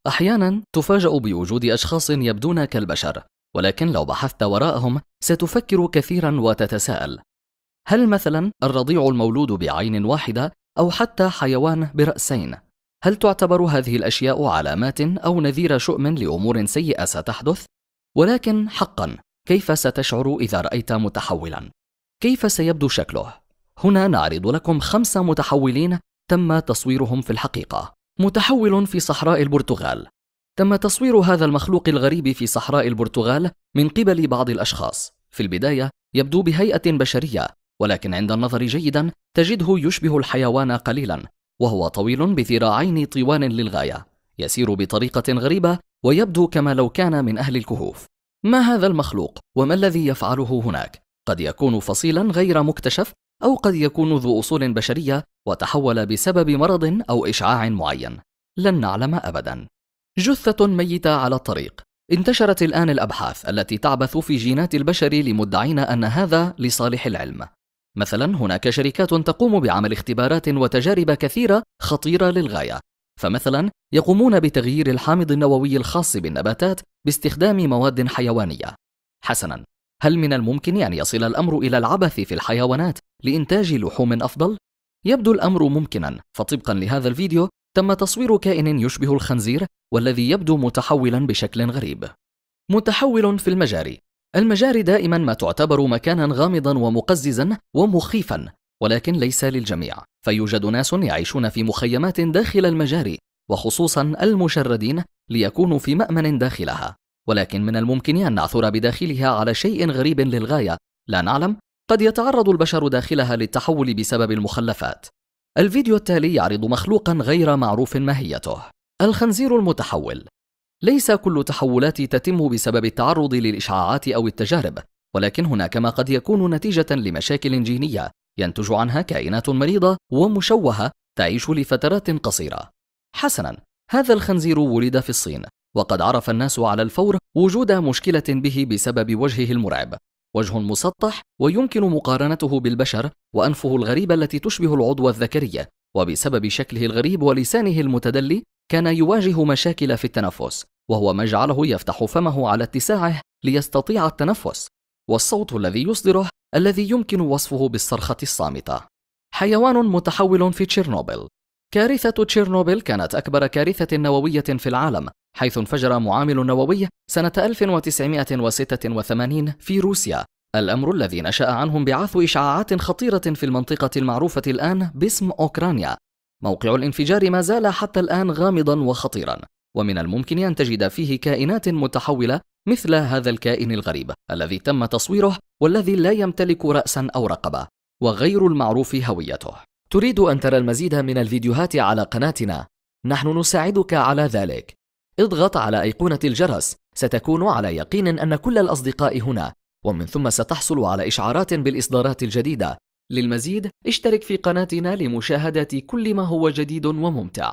أحيانا تفاجأ بوجود أشخاص يبدون كالبشر، ولكن لو بحثت وراءهم ستفكر كثيرا وتتساءل: هل مثلا الرضيع المولود بعين واحدة، أو حتى حيوان برأسين؟ هل تعتبر هذه الأشياء علامات أو نذير شؤم لأمور سيئة ستحدث؟ ولكن حقا، كيف ستشعر إذا رأيت متحولا؟ كيف سيبدو شكله؟ هنا نعرض لكم 5 متحولين تم تصويرهم في الحقيقة. متحول في صحراء البرتغال. تم تصوير هذا المخلوق الغريب في صحراء البرتغال من قبل بعض الأشخاص. في البداية يبدو بهيئة بشرية، ولكن عند النظر جيدا تجده يشبه الحيوان قليلا، وهو طويل بذراعين طوال للغاية، يسير بطريقة غريبة ويبدو كما لو كان من أهل الكهوف. ما هذا المخلوق وما الذي يفعله هناك؟ قد يكون فصيلا غير مكتشف، أو قد يكون ذو أصول بشرية وتحول بسبب مرض أو إشعاع معين، لن نعلم أبدا. جثة ميتة على الطريق. انتشرت الآن الأبحاث التي تعبث في جينات البشر لمدعين أن هذا لصالح العلم. مثلا هناك شركات تقوم بعمل اختبارات وتجارب كثيرة خطيرة للغاية، فمثلا يقومون بتغيير الحامض النووي الخاص بالنباتات باستخدام مواد حيوانية. حسنا، هل من الممكن أن يصل الأمر إلى العبث في الحيوانات لإنتاج لحوم أفضل؟ يبدو الأمر ممكنا، فطبقا لهذا الفيديو تم تصوير كائن يشبه الخنزير والذي يبدو متحولا بشكل غريب. متحول في المجاري. المجاري دائما ما تعتبر مكانا غامضا ومقززا ومخيفا، ولكن ليس للجميع، فيوجد ناس يعيشون في مخيمات داخل المجاري، وخصوصا المشردين ليكونوا في مأمن داخلها، ولكن من الممكن أن نعثر بداخلها على شيء غريب للغاية، لا نعلم، قد يتعرض البشر داخلها للتحول بسبب المخلفات. الفيديو التالي يعرض مخلوقا غير معروف ماهيته. الخنزير المتحول. ليس كل التحولات تتم بسبب التعرض للإشعاعات أو التجارب، ولكن هناك ما قد يكون نتيجة لمشاكل جينية ينتج عنها كائنات مريضة ومشوهة تعيش لفترات قصيرة. حسنا، هذا الخنزير ولد في الصين، وقد عرف الناس على الفور وجود مشكلة به بسبب وجهه المرعب، وجه مسطح ويمكن مقارنته بالبشر، وأنفه الغريبة التي تشبه العضو الذكري، وبسبب شكله الغريب ولسانه المتدلي كان يواجه مشاكل في التنفس، وهو ما جعله يفتح فمه على اتساعه ليستطيع التنفس، والصوت الذي يصدره الذي يمكن وصفه بالصرخة الصامتة. حيوان متحول في تشيرنوبل. كارثة تشيرنوبل كانت أكبر كارثة نووية في العالم، حيث انفجر معامل نووي سنة 1986 في روسيا، الأمر الذي نشأ عنه انبعاث إشعاعات خطيرة في المنطقة المعروفة الآن باسم أوكرانيا. موقع الانفجار ما زال حتى الآن غامضا وخطيرا، ومن الممكن أن تجد فيه كائنات متحولة مثل هذا الكائن الغريب الذي تم تصويره والذي لا يمتلك رأسا أو رقبة، وغير المعروف هويته. تريد أن ترى المزيد من الفيديوهات على قناتنا؟ نحن نساعدك على ذلك. اضغط على أيقونة الجرس، ستكون على يقين أن كل الأصدقاء هنا، ومن ثم ستحصل على إشعارات بالإصدارات الجديدة. للمزيد اشترك في قناتنا لمشاهدة كل ما هو جديد وممتع.